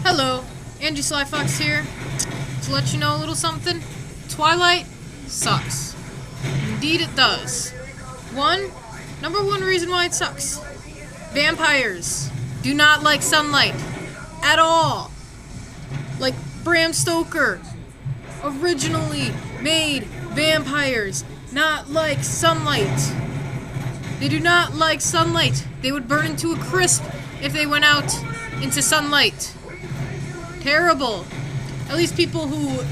Hello, Anjie Slyfox here. To let you know a little something, Twilight sucks. Indeed it does. Number one reason why it sucks. Vampires do not like sunlight at all. Like Bram Stoker originally made vampires not like sunlight. They do not like sunlight. They would burn into a crisp if they went out into sunlight. Terrible. At least people who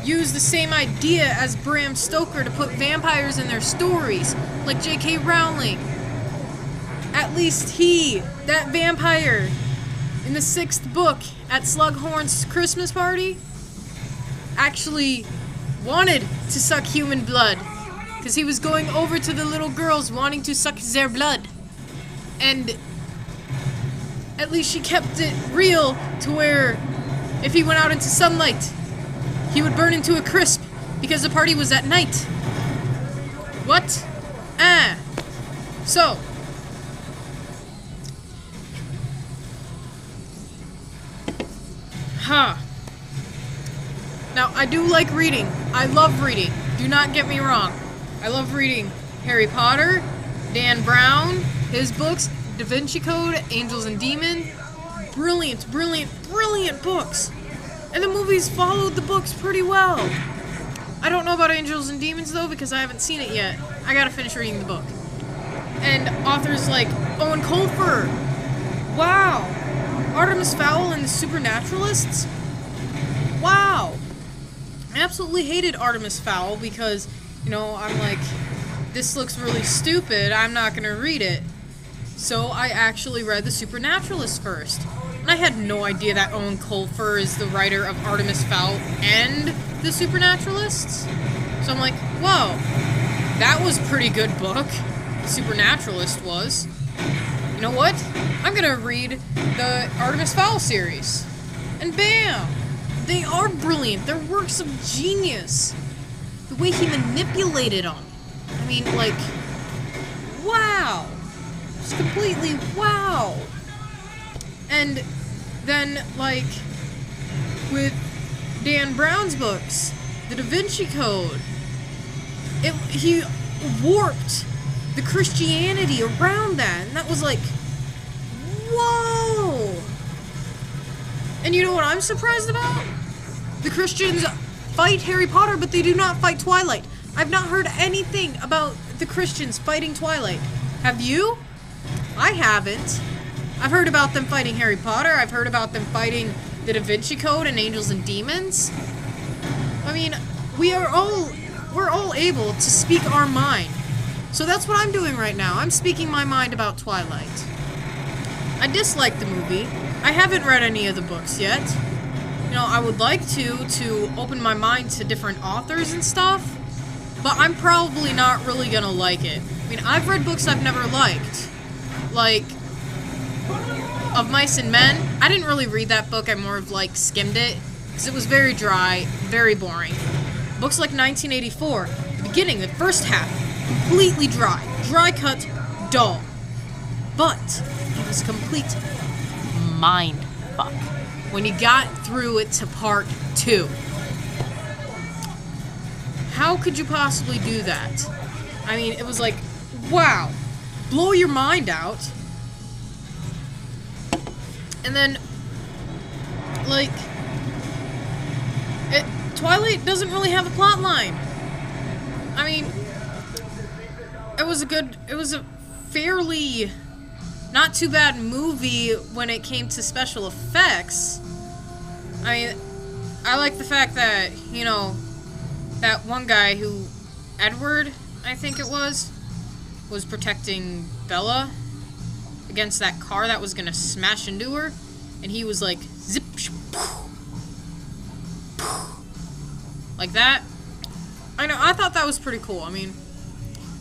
use the same idea as Bram Stoker to put vampires in their stories, like J.K. Rowling. At least that vampire, in the 6th book at Slughorn's Christmas party, actually wanted to suck human blood. Because he was going over to the little girls wanting to suck their blood. And at least she kept it real to where if he went out into sunlight, he would burn into a crisp because the party was at night. What? So. Now, I do like reading. I love reading. Do not get me wrong. I love reading Harry Potter, Dan Brown, his books, Da Vinci Code, Angels and Demons. Brilliant, brilliant, brilliant books. And the movies followed the books pretty well. I don't know about Angels and Demons, though, because I haven't seen it yet. I gotta finish reading the book. And authors like Owen Colfer. Wow. Artemis Fowl and the Supernaturalists. Wow. I absolutely hated Artemis Fowl because, I'm like, this looks really stupid. I'm not gonna read it. So I actually read The Supernaturalists first. And I had no idea that Owen Colfer is the writer of Artemis Fowl and The Supernaturalists. So I'm like, whoa, that was a pretty good book. The Supernaturalist was. You know what? I'm gonna read the Artemis Fowl series. And bam! They are brilliant. They're works of genius. The way he manipulated them. I mean, like, wow. Just completely wow. And then, like, with Dan Brown's books, the Da Vinci Code, he warped the Christianity around that, and that was like, whoa! And you know what I'm surprised about? The Christians fight Harry Potter, but they do not fight Twilight. I've not heard anything about the Christians fighting Twilight. Have you? I haven't. I've heard about them fighting Harry Potter. I've heard about them fighting the Da Vinci Code and Angels and Demons. I mean, we're all able to speak our mind. So that's what I'm doing right now. I'm speaking my mind about Twilight. I dislike the movie. I haven't read any of the books yet. I would like to open my mind to different authors and stuff, but I'm probably not really gonna like it. I mean, I've read books I've never liked. Like, Of Mice and Men. I didn't really read that book. I more of, skimmed it, because it was very dry, very boring. Books like 1984, the beginning, the first half, completely dry. Dry cut, dull. But it was a complete mind fuck when you got through it to part 2. How could you possibly do that? I mean, it was like, wow, blow your mind out. And then, Twilight doesn't really have a plot line. I mean, it was a fairly not too bad movie when it came to special effects. I mean, I like the fact that, that one guy who, Edward, I think it was protecting Bella against that car that was gonna smash into her, and he was like, zip, like that. I know, I thought that was pretty cool. I mean,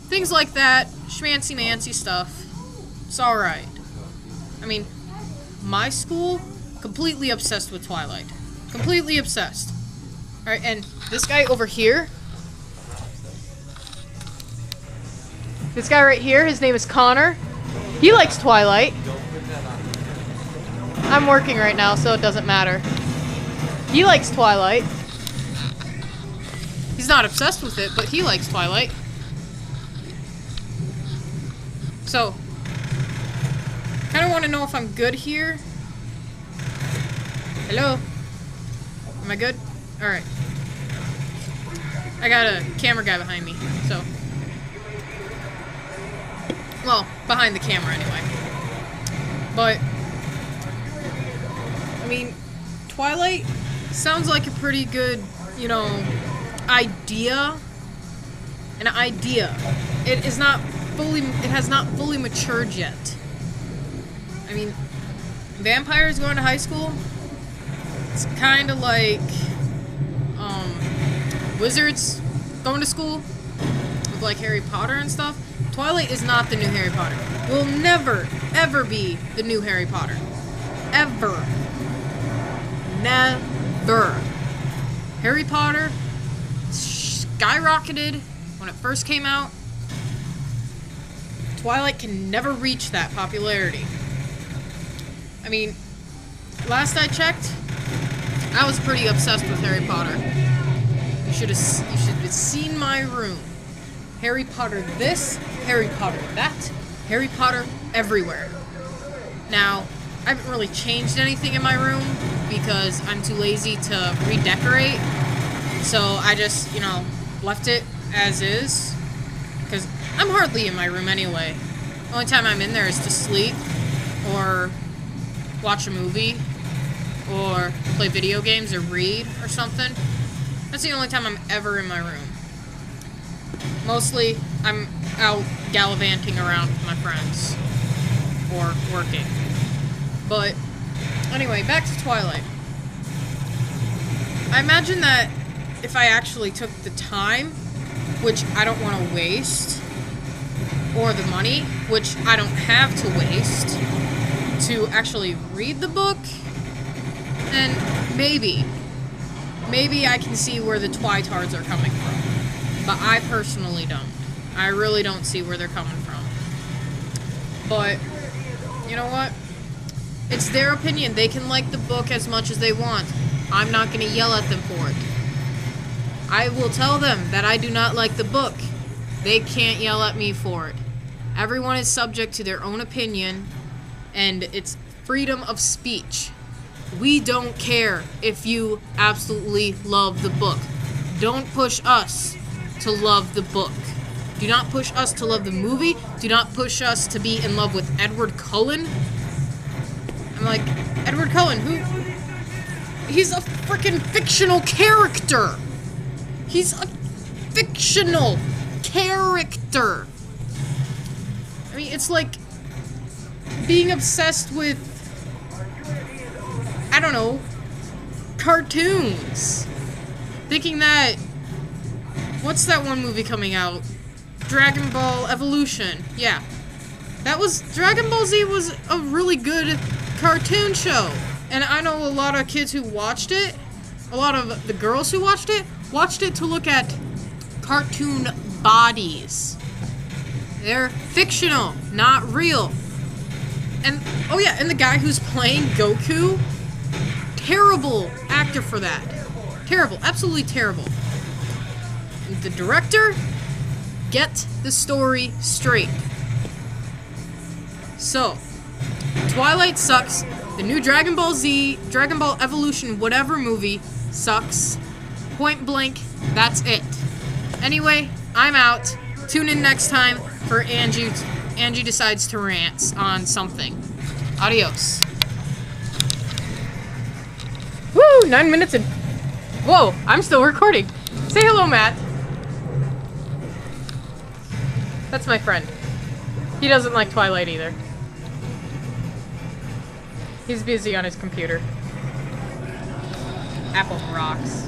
things like that, schmancy-mancy stuff, it's alright. I mean, my school, completely obsessed with Twilight. Completely obsessed. Alright, and this guy over here, this guy right here, his name is Connor. He likes Twilight. I'm working right now, so it doesn't matter. He likes Twilight. He's not obsessed with it, but he likes Twilight. So, kind of want to know if I'm good here. Hello? Am I good? Alright. I got a camera guy behind me, so. Well, behind the camera anyway. But, I mean, Twilight sounds like a pretty good, you know, idea. An idea. It has not fully matured yet. I mean, vampires going to high school? It's kind of like, wizards going to school with like Harry Potter and stuff. Twilight is not the new Harry Potter. Will never, ever be the new Harry Potter. Ever. Never. Harry Potter skyrocketed when it first came out. Twilight can never reach that popularity. I mean, last I checked, I was pretty obsessed with Harry Potter. You should have seen my room. Harry Potter this, Harry Potter that, Harry Potter everywhere. Now, I haven't really changed anything in my room because I'm too lazy to redecorate. So I just, you know, left it as is. Because I'm hardly in my room anyway. The only time I'm in there is to sleep or watch a movie or play video games or read or something. That's the only time I'm ever in my room. Mostly, I'm out gallivanting around with my friends or working. But anyway, back to Twilight. I imagine that if I actually took the time, which I don't want to waste, or the money, which I don't have to waste, to actually read the book, then maybe I can see where the Twitards are coming from. But I personally don't. I really don't see where they're coming from. But, you know what? It's their opinion. They can like the book as much as they want. I'm not going to yell at them for it. I will tell them that I do not like the book. They can't yell at me for it. Everyone is subject to their own opinion, and it's freedom of speech. We don't care if you absolutely love the book. Don't push us to love the book. Do not push us to love the movie. Do not push us to be in love with Edward Cullen. I'm like, Edward Cullen, who? He's a freaking fictional character. He's a fictional character. I mean, it's like being obsessed with, I don't know, cartoons. Thinking that, what's that one movie coming out? Dragon Ball Evolution. Yeah. Dragon Ball Z was a really good cartoon show. And I know a lot of kids who watched it, a lot of the girls who watched it to look at cartoon bodies. They're fictional, not real. And, oh yeah, and the guy who's playing Goku, terrible actor for that. Terrible, absolutely terrible. And the director, get the story straight. So, Twilight sucks. The new Dragon Ball Z, Dragon Ball Evolution, whatever movie sucks. Point blank, that's it. Anyway, I'm out. Tune in next time for Anjie. Anjie decides to rant on something. Adios. Woo! 9 minutes and... Whoa, I'm still recording. Say hello, Matt. That's my friend. He doesn't like Twilight either. He's busy on his computer. Apple rocks.